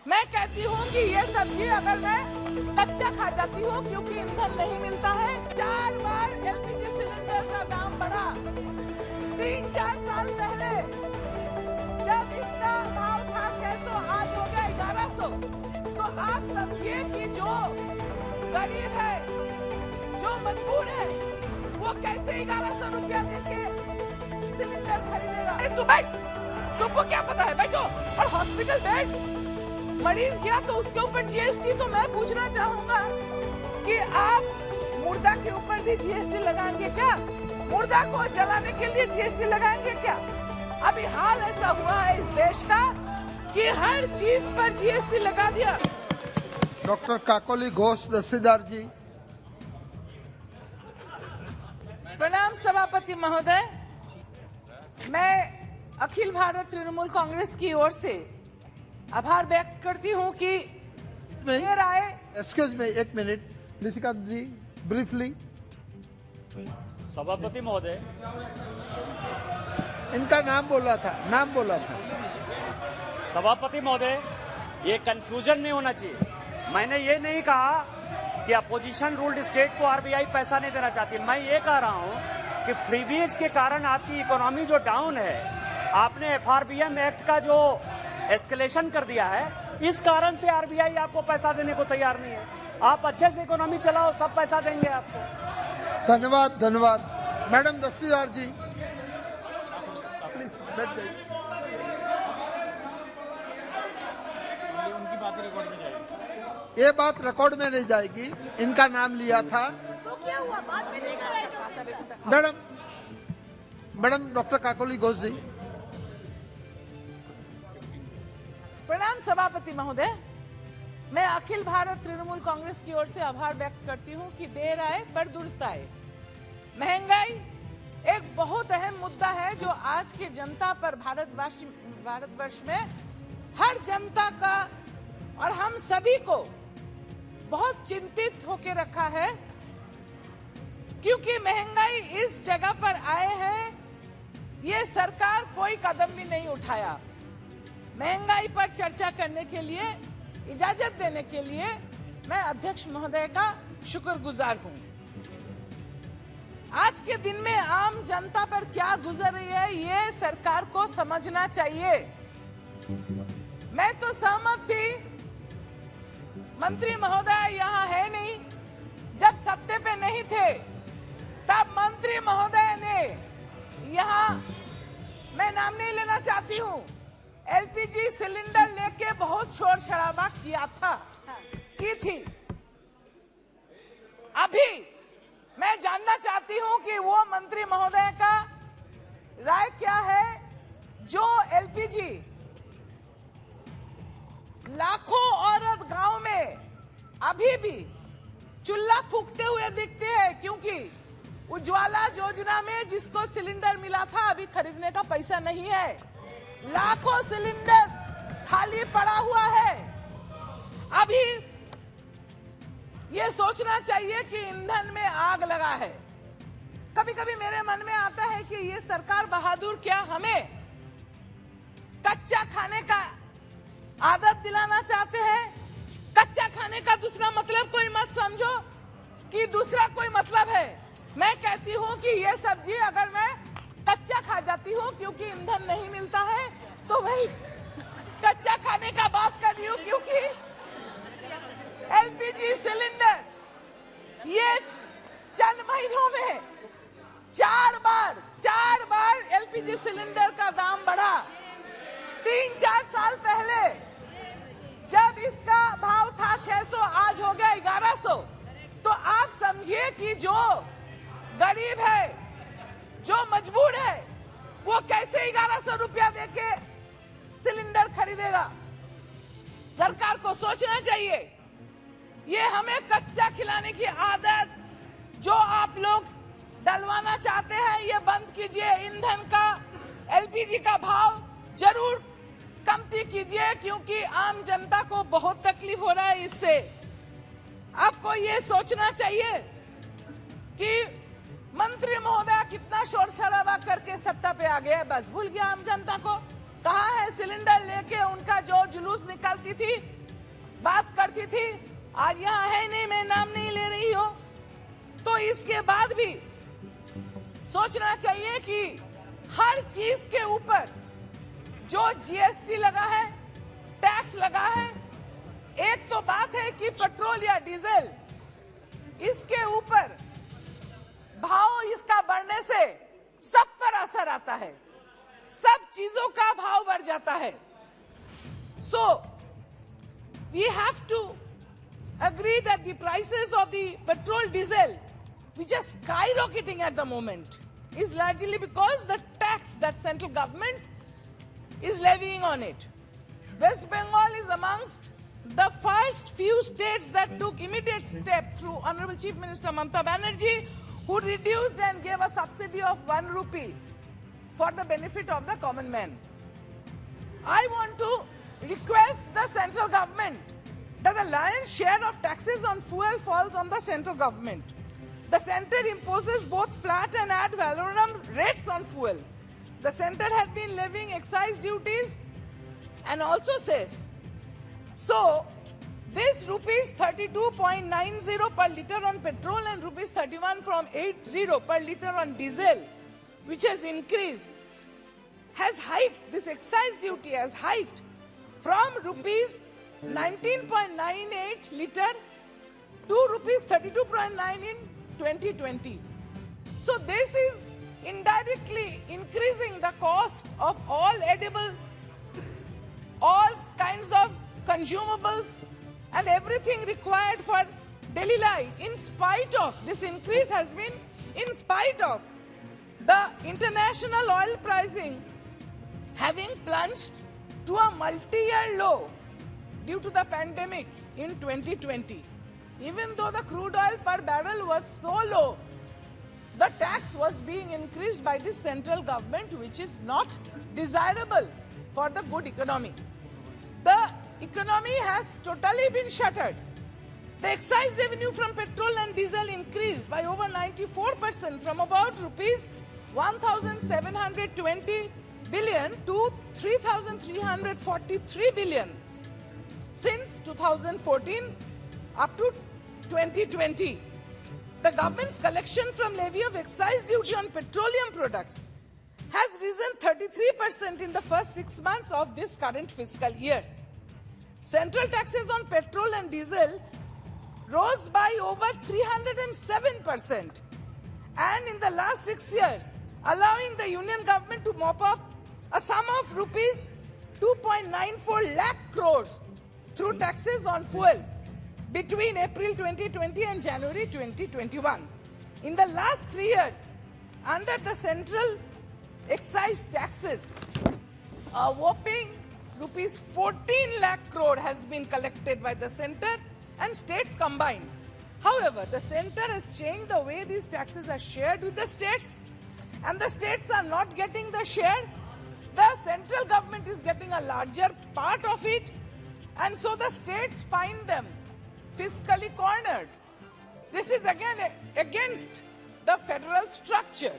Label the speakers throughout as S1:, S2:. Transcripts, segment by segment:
S1: मैं कहती हूँ कि ये सब्जी अगर मैं कच्चा खा जाती हूँ क्योंकि ईंधन नहीं मिलता है। 4 बार एलपीजी सिलेंडर का दाम बढ़ा। 3-4 साल पहले जब इसका भाव था 600, आज हो गया 1100। तो आप समझिए कि जो गरीब है, जो मजबूर है, वो कैसे 1100 रुपया देके सिलेंडर खरीदेगा। अरे तू बैठ, तुमको क्या पता है, बैठो। और हॉस्पिटल बेड मरीज गया तो उसके ऊपर जीएसटी। तो मैं पूछना चाहूंगा कि आप मुर्दा के ऊपर भी जीएसटी लगाएंगे क्या? मुर्दा को जलाने के लिए जीएसटी लगाएंगे क्या? अभी हाल ऐसा हुआ है इस देश का कि हर चीज पर जीएसटी लगा दिया।
S2: डॉक्टर काकोली घोष दस्तीदार जी।
S1: प्रणाम सभापति महोदय, मैं अखिल भारत तृणमूल कांग्रेस की ओर से आभार व्यक्त करती हूं कि देर आए।
S2: एक्सक्यूज मी, एक मिनट, निशिकांत जी ब्रीफली।
S3: सभापति महोदय,
S2: इनका नाम बोला था।
S3: सभापति महोदय, ये कंफ्यूजन नहीं होना चाहिए। मैंने ये नहीं कहा कि अपोजिशन रूल्ड स्टेट को आरबीआई पैसा नहीं देना चाहती। मैं ये कह रहा हूँ कि फ्रीबीज के कारण आपकी इकोनॉमी जो डाउन है, आपने एफआरबीएम एक्ट का जो एस्केलेशन कर दिया है, इस कारण से आरबीआई आपको पैसा देने को तैयार नहीं है। आप अच्छे से इकोनॉमी चलाओ, सब पैसा देंगे आपको।
S2: धन्यवाद। मैडम दस्तीदार जी प्लीज बैठ जाइए। ये बात रिकॉर्ड में नहीं जाएगी। इनका नाम लिया था
S4: तो क्या हुआ, बाद में देगा right.
S2: Madam doctor Kakoli Ghosh ji.
S1: प्रणाम सभापति महोदय, मैं अखिल भारत तृणमूल कांग्रेस की ओर से आभार व्यक्त करती हूं कि देर आए पर दुरुस्त आए। महंगाई एक बहुत अहम मुद्दा है जो आज के जनता पर, भारतवर्ष में हर जनता का और हम सभी को बहुत चिंतित होकर रखा है, क्योंकि महंगाई इस जगह पर आए है, ये सरकार कोई कदम भी नहीं उठाया। महंगाई पर चर्चा करने के लिए इजाजत देने के लिए मैं अध्यक्ष महोदय का शुक्रगुजार हूं। आज के दिन में आम जनता पर क्या गुजर रही है, ये सरकार को समझना चाहिए। मैं तो सहमत थी, मंत्री महोदय यहाँ है नहीं, जब सत्ते पे नहीं थे तब मंत्री महोदय ने यहाँ, मैं नाम नहीं लेना चाहती हूँ, एलपीजी सिलेंडर लेके बहुत शोर शराबा किया था, की थी। अभी मैं जानना चाहती हूं कि वो मंत्री महोदय का राय क्या है, जो एलपीजी लाखों औरत गांव में अभी भी चूल्हा फूकते हुए दिखते हैं, क्योंकि उज्ज्वला योजना में जिसको सिलेंडर मिला था अभी खरीदने का पैसा नहीं है। लाखों सिलेंडर खाली पड़ा हुआ है। अभी ये सोचना चाहिए कि ईंधन में आग लगा है। कभी कभी मेरे मन में आता है कि ये सरकार बहादुर क्या हमें कच्चा खाने का आदत दिलाना चाहते हैं। कच्चा खाने का दूसरा मतलब कोई मत समझो कि दूसरा कोई मतलब है। मैं कहती हूँ कि ये सब्जी अगर मैं कच्चा खा जाती हूँ क्योंकि ईंधन नहीं मिलता है, तो वही कच्चा खाने का बात कर रही हूँ, क्योंकि एलपीजी सिलेंडर ये चंद महीनों में 4 बार एलपीजी सिलेंडर का दाम बढ़ा। 3-4 साल पहले जब इसका भाव था 600, आज हो गया 1100। तो आप समझिए कि जो गरीब है, जो मजबूर है, वो कैसे 1100 रुपया देके सिलेंडर खरीदेगा। सरकार को सोचना चाहिए। ये हमें कच्चा खिलाने की आदत जो आप लोग डलवाना चाहते हैं, ये बंद कीजिए। ईंधन का, एलपीजी का भाव जरूर कमती कीजिए, क्योंकि आम जनता को बहुत तकलीफ हो रहा है इससे। आपको ये सोचना चाहिए कि मंत्री महोदय कितना शोर शराबा करके सत्ता पे आ गया, बस भूल गया आम जनता को। कहाँ है सिलेंडर लेके उनका जो जुलूस निकालती थी, बात करती थी, आज यहाँ है नहीं, मैं नाम नहीं ले रही हो। तो इसके बाद भी सोचना चाहिए कि हर चीज के ऊपर जो जीएसटी लगा है, टैक्स लगा है, एक तो बात है कि पेट्रोल या डीजल, इसके ऊपर भाव इसका बढ़ने से सब पर असर आता है, सब चीजों का भाव बढ़ जाता है। So we have to agree that the prices of the petrol diesel, which are skyrocketing at the moment, is largely because the tax that central government is levying on it. West Bengal is amongst the first few states that took immediate step through Honorable Chief Minister Mamata Banerjee, who reduced and gave a subsidy of 1 rupee for the benefit of the common man. I want to request the central government that the lion's share of taxes on fuel falls on the central government. The center imposes both flat and ad valorem rates on fuel. The center has been levying excise duties and also says, so this rupees 32.90 per litre on petrol and rupees 31.80 per litre on diesel, which has increased, has hiked, this excise duty has hiked from rupees 19.98 litre to rupees 32.9 in 2020. So this is indirectly increasing the cost of all edible, all kinds of consumables and everything required for daily life. In spite of this increase has been in spite of the international oil pricing having plunged to a multi-year low due to the pandemic in 2020. Even though the crude oil per barrel was so low, the tax was being increased by the central government, which is not desirable for the good economy. The economy has totally been shattered. The excise revenue from petrol and diesel increased by over 94% from about rupees 1,720 billion to 3,343 billion since 2014 up to 2020. The government's collection from levy of excise duty on petroleum products has risen 33% in the first 6 months of this current fiscal year. Central taxes on petrol and diesel rose by over 307%, and in the last 6 years, allowing the union government to mop up a sum of rupees 2.94 lakh crores through taxes on fuel between April 2020 and January 2021. In the last 3 years, under the central excise taxes, a whopping rupees 14 lakh crore has been collected by the center and states combined. However, the center has changed the way these taxes are shared with the states, and the states are not getting the share. The central government is getting a larger part of it, and so the states find them fiscally cornered. This is again against the federal structure,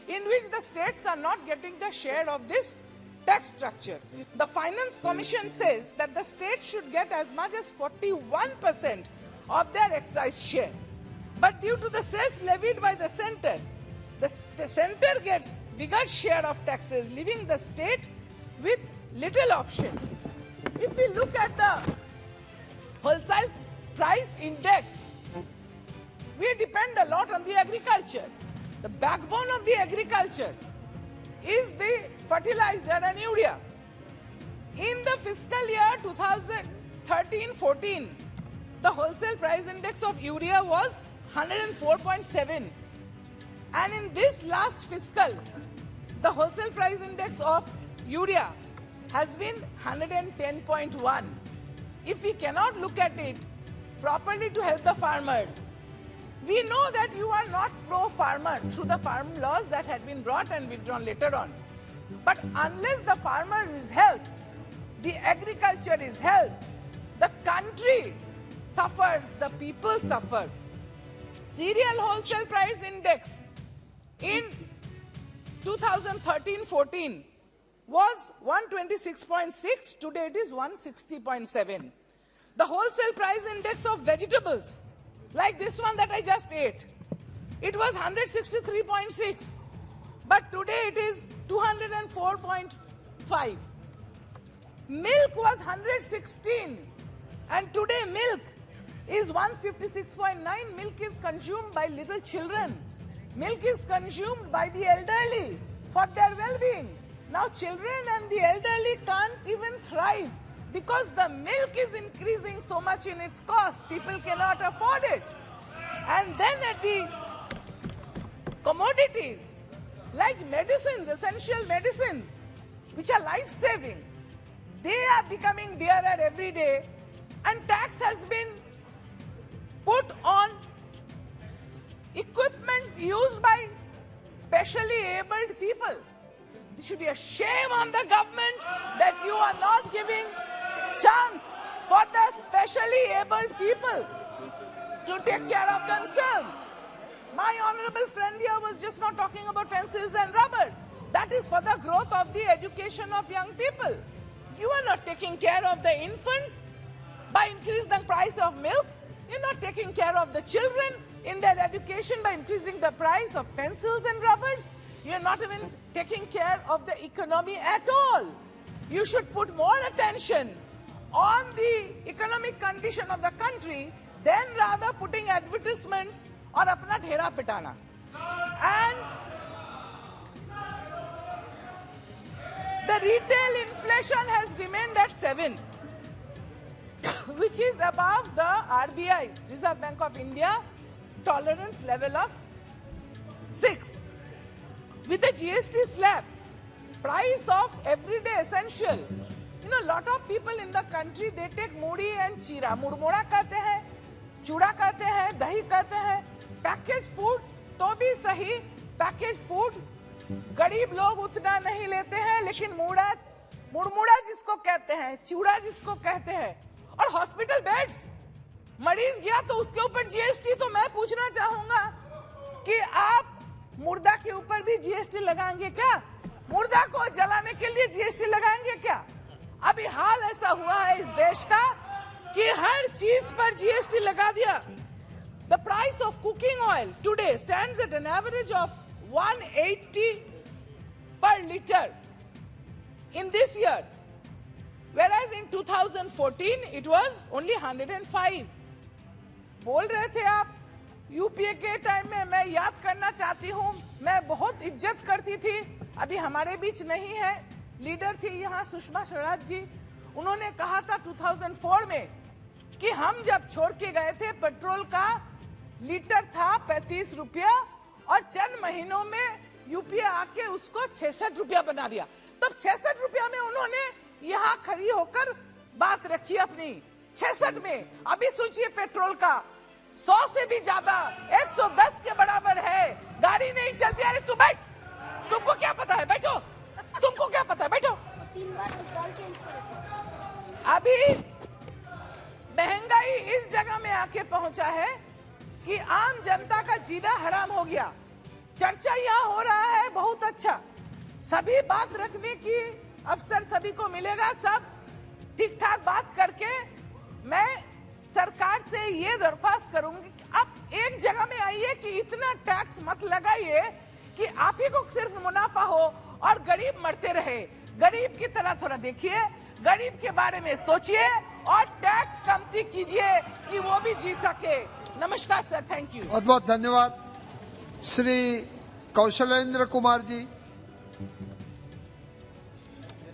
S1: in which the states are not getting the share of this tax structure. The Finance Commission says that the states should get as much as 41% of their excise share. But due to the cess levied by the center gets bigger share of taxes, leaving the state with little option. If we look at the wholesale price index, we depend a lot on the agriculture. The backbone of the agriculture is the fertilizer and urea. In the fiscal year 2013-14, the wholesale price index of urea was 104.7. And in this last fiscal, the wholesale price index of urea has been 110.1. If we cannot look at it properly to help the farmers, we know that you are not pro-farmer through the farm laws that had been brought and withdrawn later on. But unless the farmer is helped, the agriculture is helped, the country suffers, the people suffer. Cereal wholesale price index in 2013-14 was 126.6, today it is 160.7. The wholesale price index of vegetables, like this one that I just ate, it was 163.6, but today it is 204.5. Milk was 116, and today milk is 156.9. Milk is consumed by little children. Milk is consumed by the elderly for their well-being. Now children and the elderly can't even thrive because the milk is increasing so much in its cost. People cannot afford it. And then at the commodities like medicines, essential medicines, which are life-saving, they are becoming dearer every day, and tax has been put on equipments used by specially abled people. There should be a shame on the government that you are not giving chance for the specially abled people to take care of themselves. My honorable friend here was just not talking about pencils and rubbers. That is for the growth of the education of young people. You are not taking care of the infants by increasing the price of milk. You're not taking care of the children in their education by increasing the price of pencils and rubbers. You're not even taking care of the economy at all. You should put more attention on the economic condition of the country than rather putting advertisements or apna dhera pitana. And the retail inflation has remained at 7, which is above the RBI's, Reserve Bank of India, tolerance level of 6. With the GST slab, price of everyday essential, you know, lot of people in the country, they take mudi and chira. Murmura कहते हैं, चूड़ा कहते हैं, दही कहते हैं, packaged food तो भी सही, packaged food गरीब लोग उतना नहीं लेते हैं, लेकिन मुड़मुड़ा जिसको कहते हैं, चूड़ा जिसको कहते हैं, और हॉस्पिटल बेड्स, मरीज गया तो उसके ऊपर जीएसटी। तो मैं पूछना चाहूंगा कि आप मुर्दा के ऊपर भी जीएसटी लगाएंगे क्या? मुर्दा को जलाने के लिए जीएसटी लगाएंगे क्या? अभी हाल ऐसा हुआ है इस देश का कि हर चीज पर जीएसटी लगा दिया। The price of cooking oil today stands at an average of 180 per liter in this year, whereas in 2014 it was only 105. बोल रहे थे आप यूपीए के टाइम में, मैं याद करना चाहती हूँ, मैं बहुत इज्जत करती थी, अभी हमारे बीच नहीं है, लीडर थी यहाँ सुषमा स्वराज जी, उन्होंने कहा था 2004 में कि हम जब छोड़ के गए थे पेट्रोल का लीटर था 35 रुपया और चंद महीनों में यूपीए आके उसको 66 रुपया बना दिया। तब 66 रुपया में उन्होंने यहाँ खड़ी होकर बात रखी अपनी 66 में। अभी सोचिए पेट्रोल का 100 से भी ज्यादा 110 के बराबर है, गाड़ी नहीं चलती। अरे तू बैठ, तुमको क्या पता है, बैठो, तुमको क्या पता है, बैठो।
S4: 3 बार पेट्रोल चेंज करे।
S1: अभी महंगाई इस जगह में आके पहुंचा है कि आम जनता का जीना हराम हो गया। चर्चा यहाँ हो रहा है, बहुत अच्छा, सभी बात रखने की अवसर सभी को मिलेगा, सब ठीक ठाक बात करके मैं सरकार से ये दरख्वास्त करूंगी कि आप एक जगह में आइए कि इतना टैक्स मत लगाइए कि आप ही को सिर्फ मुनाफा हो और गरीब मरते रहे। गरीब की तरह थोड़ा देखिए, गरीब के बारे में सोचिए और टैक्स कमती कीजिए कि वो भी जी सके। नमस्कार सर, थैंक यू।
S2: बहुत बहुत धन्यवाद। श्री कौशलेंद्र कुमार जी।